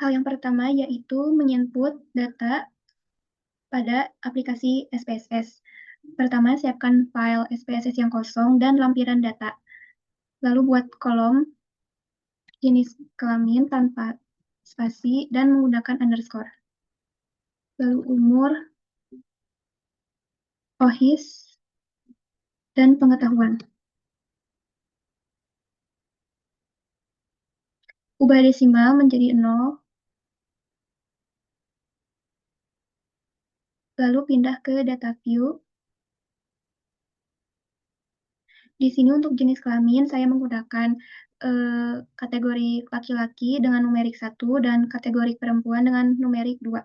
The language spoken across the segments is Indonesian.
Hal yang pertama yaitu meninput data pada aplikasi SPSS. Pertama, siapkan file SPSS yang kosong dan lampiran data. Lalu buat kolom jenis kelamin tanpa spasi dan menggunakan underscore. Lalu umur, OHIS, dan pengetahuan. Ubah desimal menjadi 0, lalu pindah ke data view. Di sini untuk jenis kelamin saya menggunakan kategori laki-laki dengan numerik 1 dan kategori perempuan dengan numerik 2.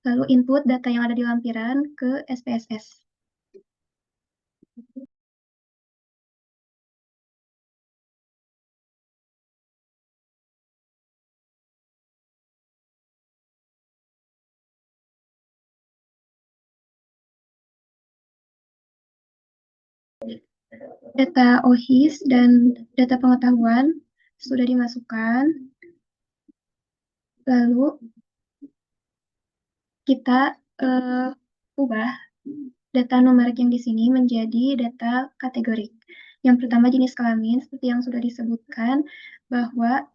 Lalu input data yang ada di lampiran ke SPSS. Data OHIS dan data pengetahuan sudah dimasukkan. Lalu kita ubah data numerik yang di sini menjadi data kategorik. Yang pertama jenis kelamin, seperti yang sudah disebutkan, bahwa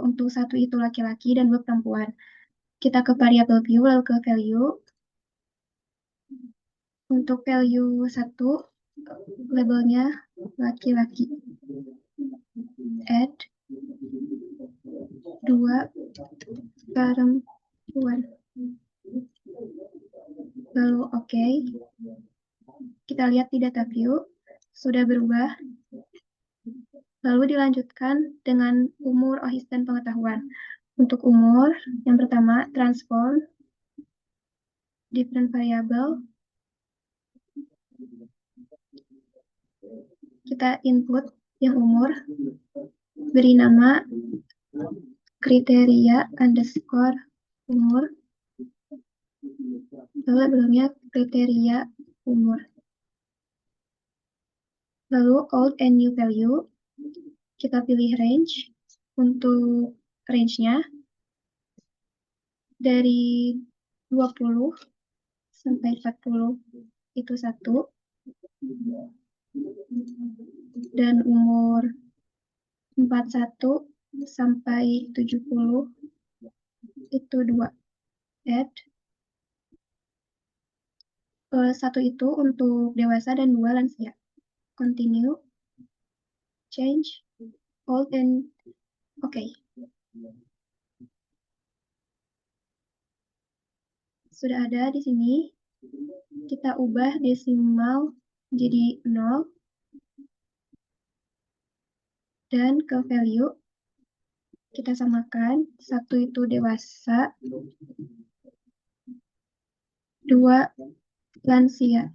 untuk satu itu laki-laki dan dua perempuan. Kita ke variable view, lalu ke value. Untuk value 1, labelnya laki-laki. Add 2 perempuan. Lalu OK. Kita lihat di data view, sudah berubah. Lalu dilanjutkan dengan umur, OHIS, dan pengetahuan. Untuk umur, yang pertama, transform different variable. Kita input yang umur, beri nama kriteria underscore umur. Lalu labelnya kriteria umur. Lalu old and new value, kita pilih range. Untuk range-nya dari 20 sampai 40 itu 1, dan umur 41 sampai 70 itu 2. Add 1 itu untuk dewasa dan 2 lansia. Continue, change, old, and OK. Sudah ada di sini. Kita ubah desimal jadi 0. Dan ke value, kita samakan. 1 itu dewasa, 2 lansia.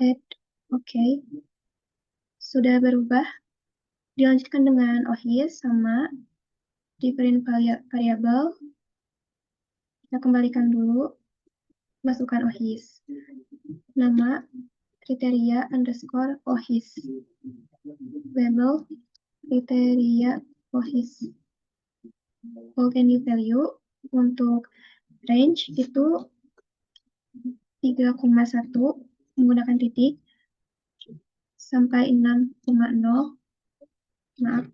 Add, OK. Sudah berubah. Dilanjutkan dengan OHIS sama different variable. Kita kembalikan dulu. Masukkan OHIS. Nama kriteria underscore OHIS. Label kriteria OHIS. Old and new value untuk range itu 3,1 menggunakan titik sampai 6,0. Maaf.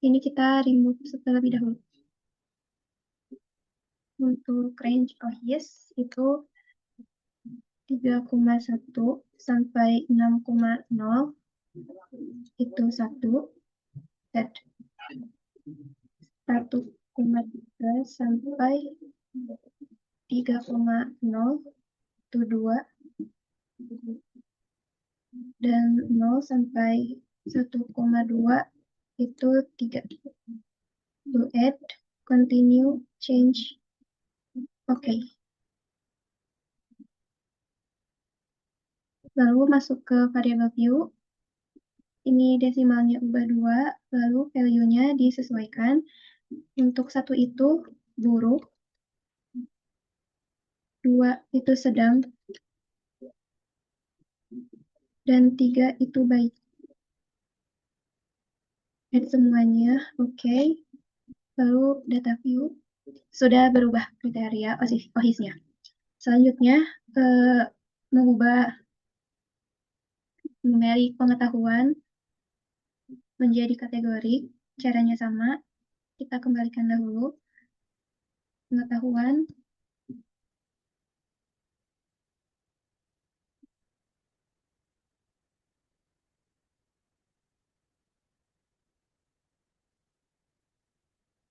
Ini kita remove terlebih dahulu. Untuk range OHIS itu 3,1 sampai 6,0 itu 1. Dan 1,3 sampai 3,0 itu 2. Dan 0 sampai 1,2 itu 3. To add, continue, change, OK. Lalu masuk ke variable view. Ini desimalnya ubah 2, lalu value-nya disesuaikan. Untuk 1 itu buruk, 2 itu sedang, dan 3 itu baik. Add semuanya, OK. Lalu data view sudah berubah kriteria OHIS-nya. Selanjutnya, mengubah numerik pengetahuan menjadi kategori. Caranya sama, kita kembalikan dahulu pengetahuan.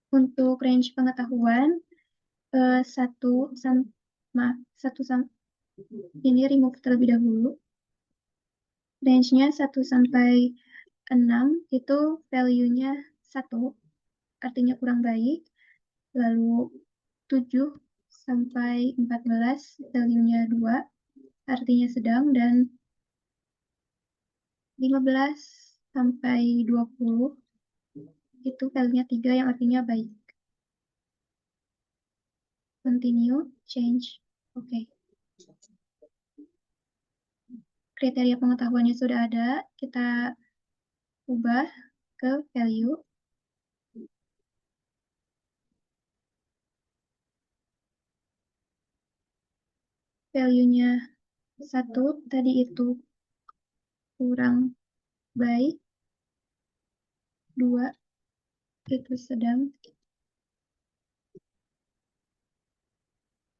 Untuk range pengetahuan, satu ini remove terlebih dahulu. Range-nya 1 sampai 6 itu value-nya 1, artinya kurang baik. Lalu 7 sampai 14 value-nya 2, artinya sedang. Dan 15 sampai 20 itu value-nya 3, yang artinya baik. Continue, change, oke. Kriteria pengetahuannya sudah ada, kita ubah ke value. Value-nya 1 tadi itu kurang baik, 2 itu sedang,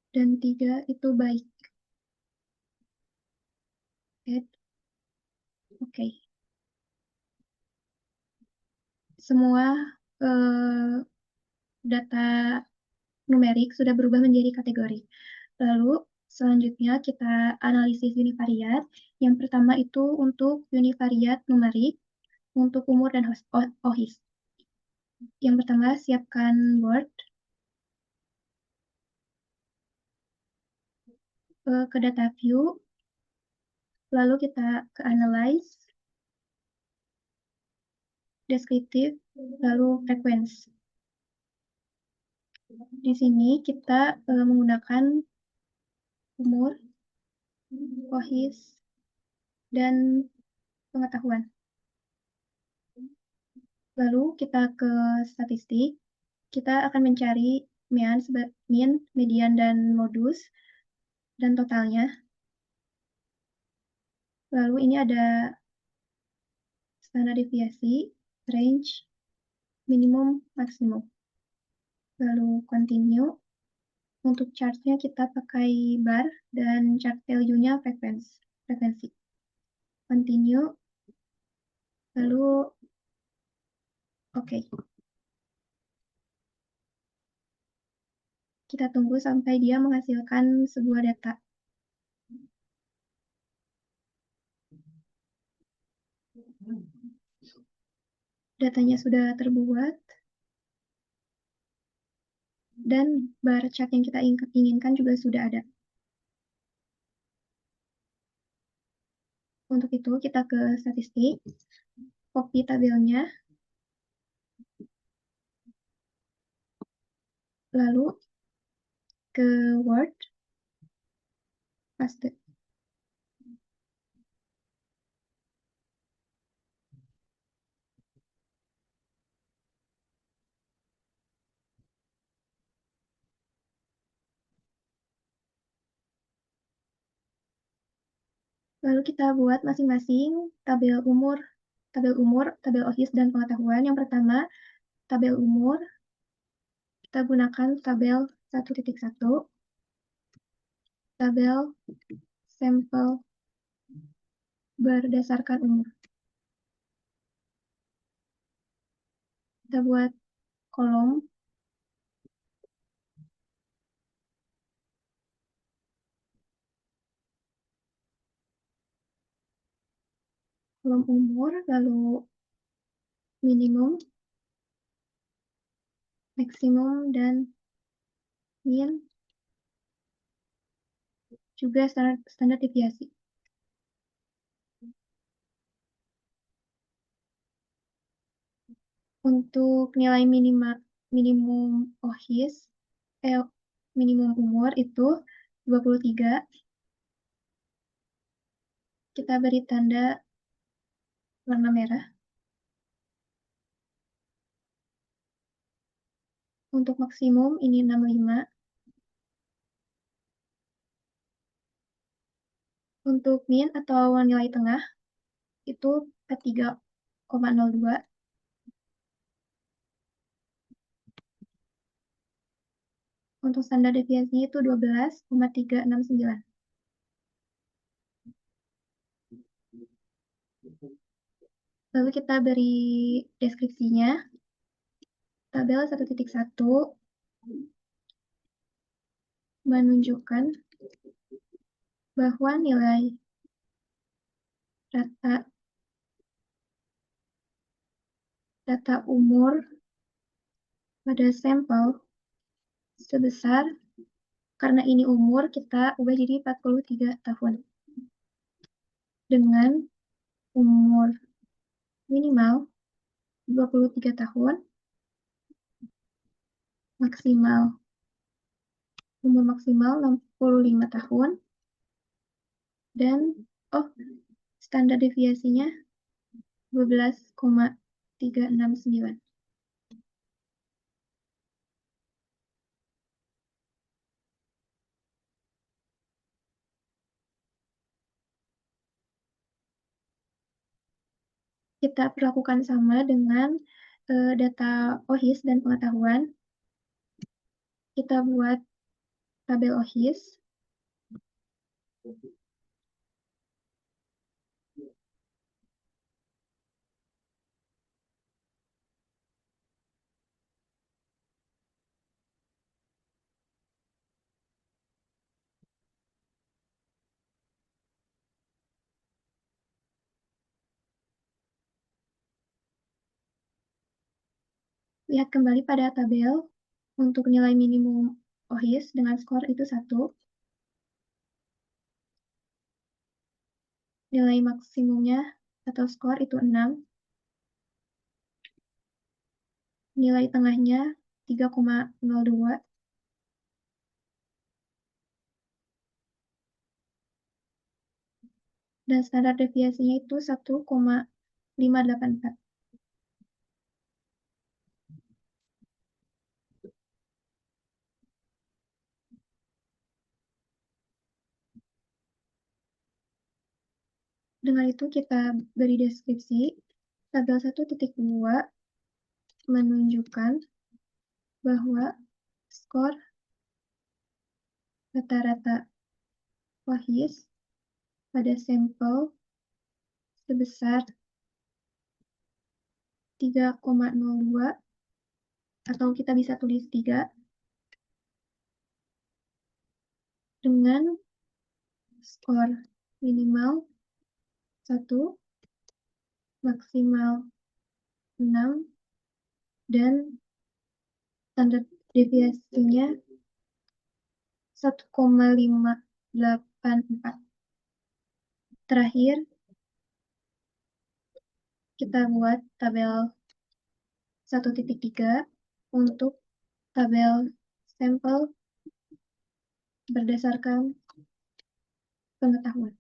dan 3 itu baik. Add. Oke. Semua data numerik sudah berubah menjadi kategori. Lalu selanjutnya kita analisis univariat. Yang pertama itu untuk univariat numerik untuk umur dan OHIS. Yang pertama, siapkan Word. Ke data view. Lalu kita ke analyze, deskriptif, lalu frequency. Di sini kita menggunakan umur, OHIS, dan pengetahuan. Lalu kita ke statistik. Kita akan mencari mean, median, dan modus, dan totalnya. Lalu ini ada standar deviasi, range, minimum, maksimum. Lalu continue. Untuk chartnya kita pakai bar, dan chart value-nya frekuensi. Continue. Lalu oke. Kita tunggu sampai dia menghasilkan sebuah data. Datanya sudah terbuat, dan bar chart yang kita inginkan juga sudah ada. Untuk itu kita ke statistik, copy tabelnya, lalu ke Word, paste. Lalu kita buat masing-masing tabel umur, tabel OHIS, dan pengetahuan. Yang pertama, tabel umur. Kita gunakan tabel 1.1, tabel sampel berdasarkan umur. Kita buat kolom umur, lalu minimum, maksimum, dan mean, juga standar deviasi. Untuk nilai minimum OHIS, minimum umur itu 23. Kita beri tanda warna merah. Untuk maksimum ini 65. Untuk min atau nilai tengah itu 43,02. Untuk standar deviasinya itu 12,369. Lalu kita beri deskripsinya. Tabel 1.1 menunjukkan bahwa nilai data umur pada sampel sebesar, karena ini umur, kita ubah jadi 43 tahun. Dengan umur minimal 23 tahun, umur maksimal 65 tahun, dan standar deviasinya 12,369. Kita perlakukan sama dengan data OHIS dan pengetahuan. Kita buat tabel OHIS. Lihat kembali pada tabel. Untuk nilai minimum OHIS dengan skor itu 1. Nilai maksimumnya atau skor itu 6. Nilai tengahnya 3,02. Dan standar deviasinya itu 1,584. Dengan itu kita beri deskripsi. Tabel 1.2 menunjukkan bahwa skor rata-rata OHIS pada sampel sebesar 3,02, atau kita bisa tulis 3, dengan skor minimal 1, maksimal 6, dan standar deviasinya 1,584. Terakhir, kita buat tabel 1.3 untuk tabel sampel berdasarkan pengetahuan.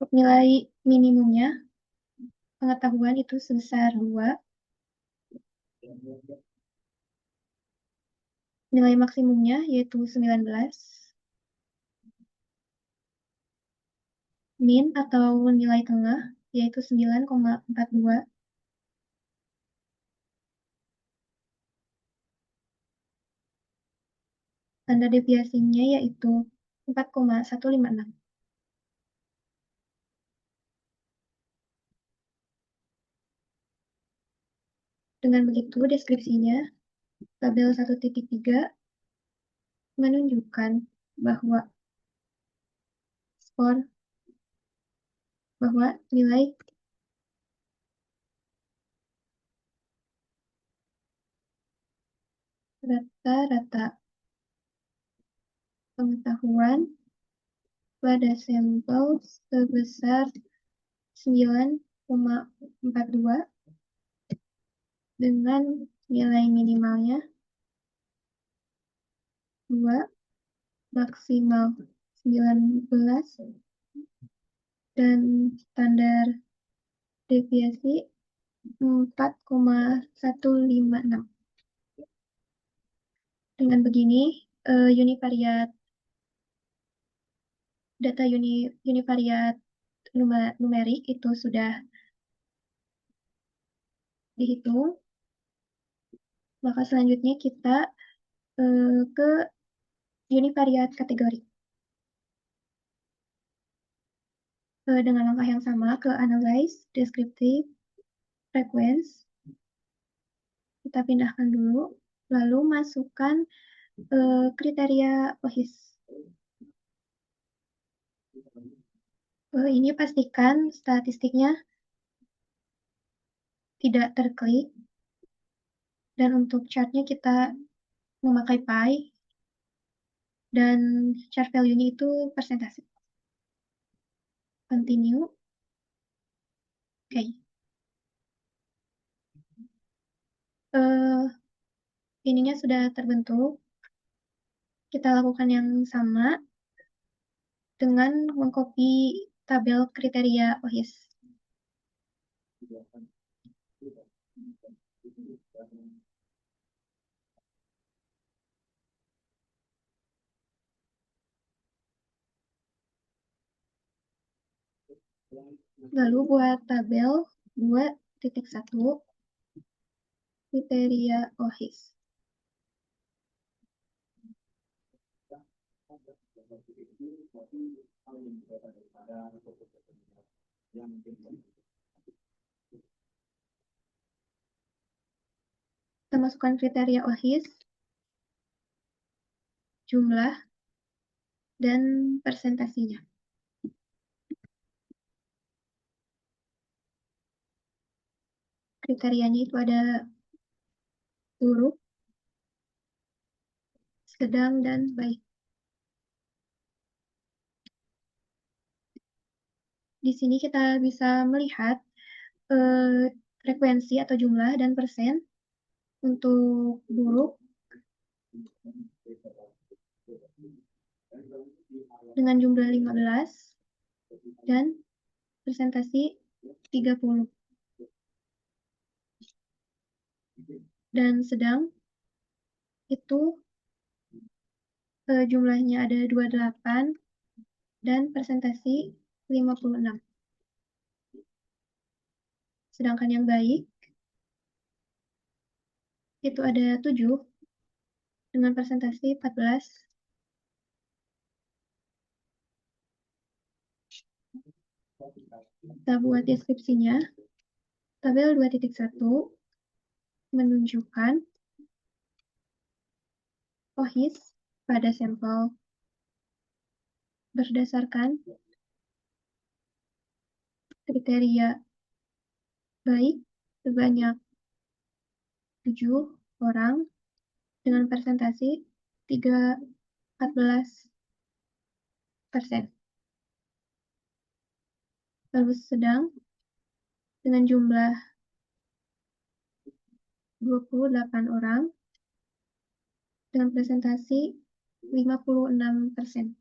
Untuk nilai minimumnya, pengetahuan itu sebesar 2. Nilai maksimumnya yaitu 19. Min atau nilai tengah yaitu 9,42. Standar deviasinya yaitu 4,156. Dengan begitu, deskripsinya, tabel 1.3 menunjukkan bahwa nilai rata-rata pengetahuan pada sampel sebesar 9,42 dengan nilai minimalnya 2, maksimal 19, dan standar deviasi 4,156. Dengan begini, univariat data univariat numerik itu sudah dihitung. Maka selanjutnya kita ke univariat kategori. Dengan langkah yang sama ke analyze, descriptive, frequency. Kita pindahkan dulu, lalu masukkan kriteria OHIS. Ini pastikan statistiknya tidak terklik, dan untuk chartnya kita memakai pi, dan chart value-nya itu persentase. Continue. Oke. Ininya sudah terbentuk. Kita lakukan yang sama dengan mengcopy tabel kriteria OHIS. Lalu buat tabel 2.1 kriteria OHIS. Kita masukkan kriteria OHIS, jumlah, dan persentasinya. Kriterianya itu ada buruk, sedang, dan baik. Di sini kita bisa melihat frekuensi atau jumlah dan persen untuk buruk dengan jumlah 15 dan presentasi 30. Dan sedang itu jumlahnya ada 28 dan presentasi 56. Sedangkan yang baik itu ada 7 dengan presentasi 14. Kita buat deskripsinya. Tabel 2.1 menunjukkan OHIS pada sampel berdasarkan kriteria baik sebanyak 7 orang dengan presentasi 14%. Lalu sedang dengan jumlah 28 orang dengan presentasi 56%.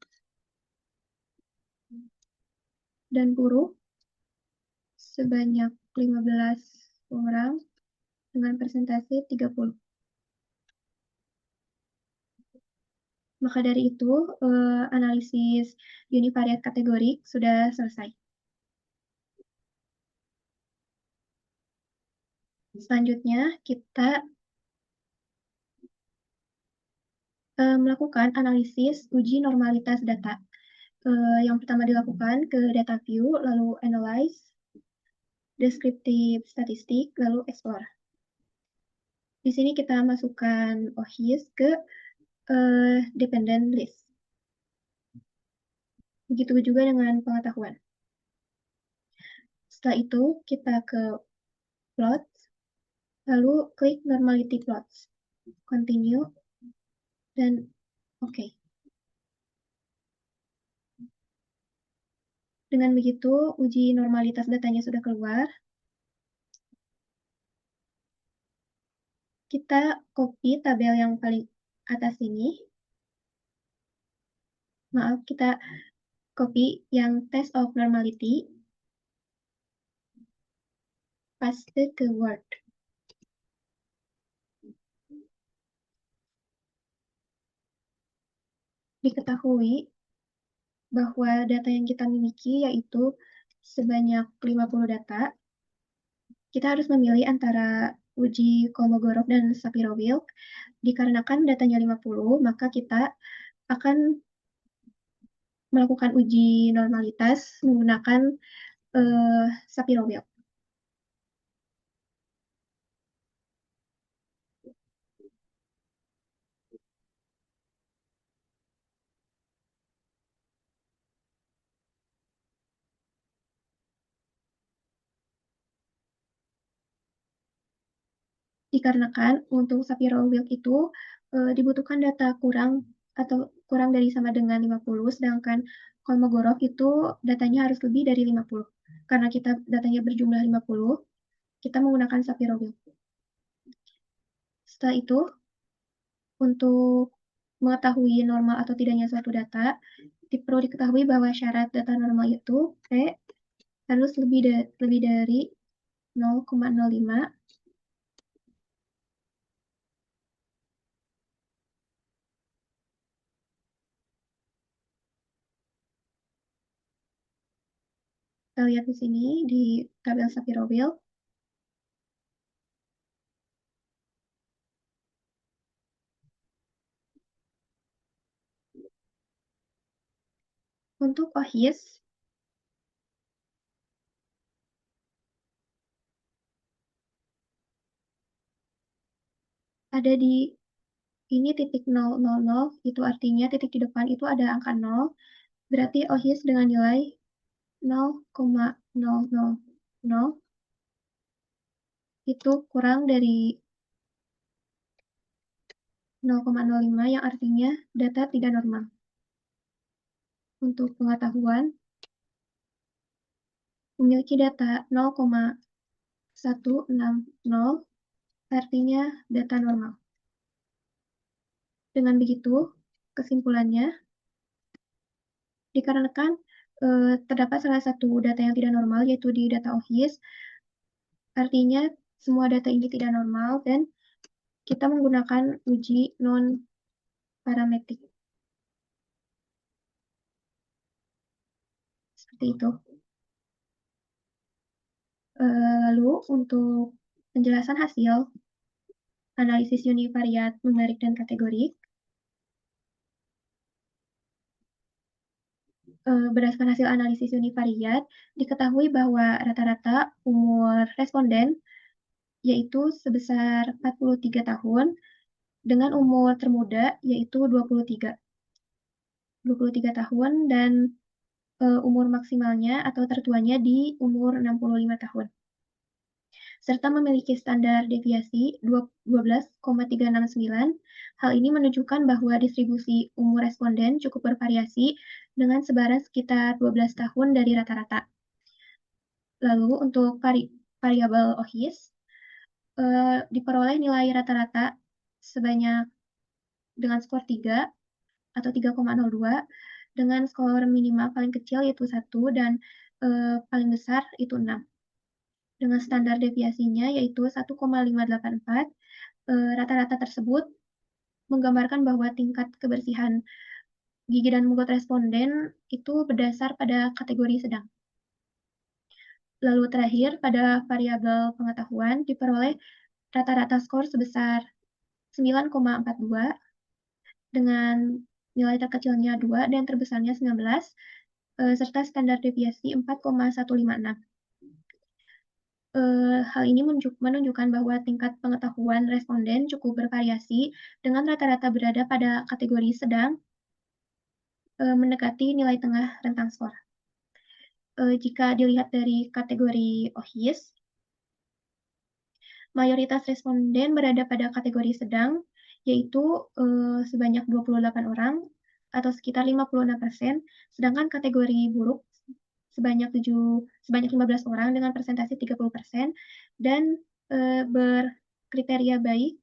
Dan buruk sebanyak 15 orang dengan presentasi 30. Maka dari itu, analisis univariat kategorik sudah selesai. Selanjutnya, kita melakukan analisis uji normalitas data. Yang pertama dilakukan ke data view, lalu analyze, descriptive statistik, lalu explore. Di sini kita masukkan OHIS ke dependent list. Begitu juga dengan pengetahuan. Setelah itu, kita ke plot, lalu klik normality plots. Continue, dan oke. Dengan begitu, uji normalitas datanya sudah keluar. Kita copy tabel yang paling atas ini, Maaf, kita copy yang test of normality, paste ke Word. Diketahui bahwa data yang kita miliki yaitu sebanyak 50 data. Kita harus memilih antara uji Kolmogorov dan Shapiro-Wilk. Dikarenakan datanya 50, maka kita akan melakukan uji normalitas menggunakan Shapiro-Wilk. Dikarenakan untuk Shapiro-Wilk itu dibutuhkan data kurang atau kurang dari sama dengan 50, sedangkan Kolmogorov itu datanya harus lebih dari 50. Karena kita datanya berjumlah 50, kita menggunakan Shapiro-Wilk. Setelah itu, untuk mengetahui normal atau tidaknya suatu data, perlu diketahui bahwa syarat data normal itu P harus lebih dari 0,05. Kita lihat di sini di tabel Shapiro-Wilk. Untuk OHIS, ada di ini titik 000, itu artinya titik di depan itu ada angka 0, berarti OHIS dengan nilai 0,000 itu kurang dari 0,05 yang artinya data tidak normal. Untuk pengetahuan, memiliki data 0,160 artinya data normal. Dengan begitu, kesimpulannya, dikarenakan terdapat salah satu data yang tidak normal, yaitu di data OHIS, artinya semua data ini tidak normal, dan kita menggunakan uji non-parametrik. Seperti itu. Lalu, untuk penjelasan hasil analisis univariat numerik dan kategorik, berdasarkan hasil analisis univariat, diketahui bahwa rata-rata umur responden yaitu sebesar 43 tahun, dengan umur termuda yaitu 23 tahun, dan umur maksimalnya atau tertuanya di umur 65 tahun. Serta memiliki standar deviasi 12,369. Hal ini menunjukkan bahwa distribusi umur responden cukup bervariasi dengan sebaran sekitar 12 tahun dari rata-rata. Lalu untuk variabel OHIS, diperoleh nilai rata-rata sebanyak dengan skor 3 atau 3,02, dengan skor minimal paling kecil yaitu 1 dan paling besar itu 6. Dengan standar deviasinya yaitu 1,584, rata-rata tersebut menggambarkan bahwa tingkat kebersihan gigi dan mulut responden itu berdasar pada kategori sedang. Lalu terakhir, pada variabel pengetahuan diperoleh rata-rata skor sebesar 9,42 dengan nilai terkecilnya 2 dan terbesarnya 19, serta standar deviasi 4,156. Hal ini menunjukkan bahwa tingkat pengetahuan responden cukup bervariasi dengan rata-rata berada pada kategori sedang, mendekati nilai tengah rentang skor. Jika dilihat dari kategori OHIS, mayoritas responden berada pada kategori sedang, yaitu sebanyak 28 orang atau sekitar 56%, sedangkan kategori buruk sebanyak 15 orang dengan presentasi 30%, dan berkriteria baik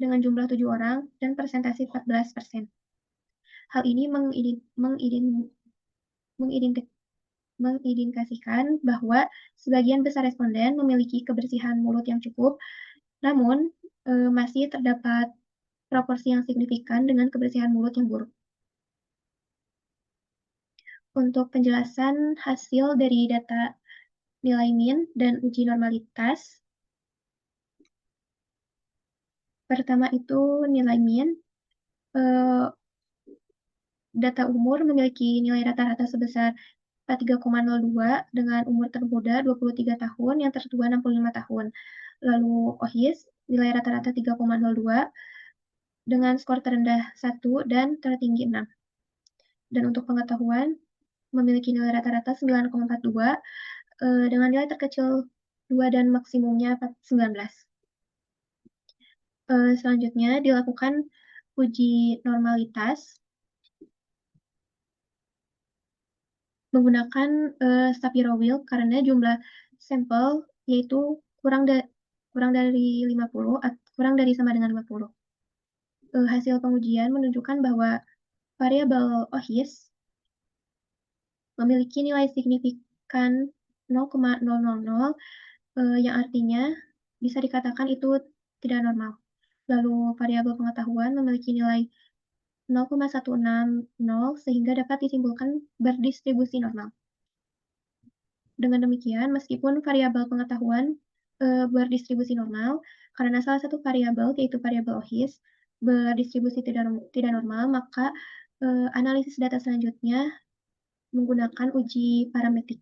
dengan jumlah 7 orang dan presentasi 14%. Hal ini mengindikasikan bahwa sebagian besar responden memiliki kebersihan mulut yang cukup, namun masih terdapat proporsi yang signifikan dengan kebersihan mulut yang buruk. Untuk penjelasan hasil dari data nilai min dan uji normalitas, pertama itu nilai min. Data umur memiliki nilai rata-rata sebesar 43,02 dengan umur termuda 23 tahun, yang tertua 65 tahun. Lalu OHIS, nilai rata-rata 3,02 dengan skor terendah 1 dan tertinggi 6. Dan untuk pengetahuan, memiliki nilai rata-rata 9,42 dengan nilai terkecil 2 dan maksimumnya 19. Selanjutnya dilakukan uji normalitas menggunakan Shapiro-Wilk karena jumlah sampel yaitu kurang dari 50, kurang dari sama dengan 50. Hasil pengujian menunjukkan bahwa variabel OHIS memiliki nilai signifikan 0,000, yang artinya bisa dikatakan itu tidak normal. Lalu variabel pengetahuan memiliki nilai 0,160 sehingga dapat disimpulkan berdistribusi normal. Dengan demikian, meskipun variabel pengetahuan berdistribusi normal, karena salah satu variabel, yaitu variabel OHIS, berdistribusi tidak normal, maka analisis data selanjutnya menggunakan uji parametrik.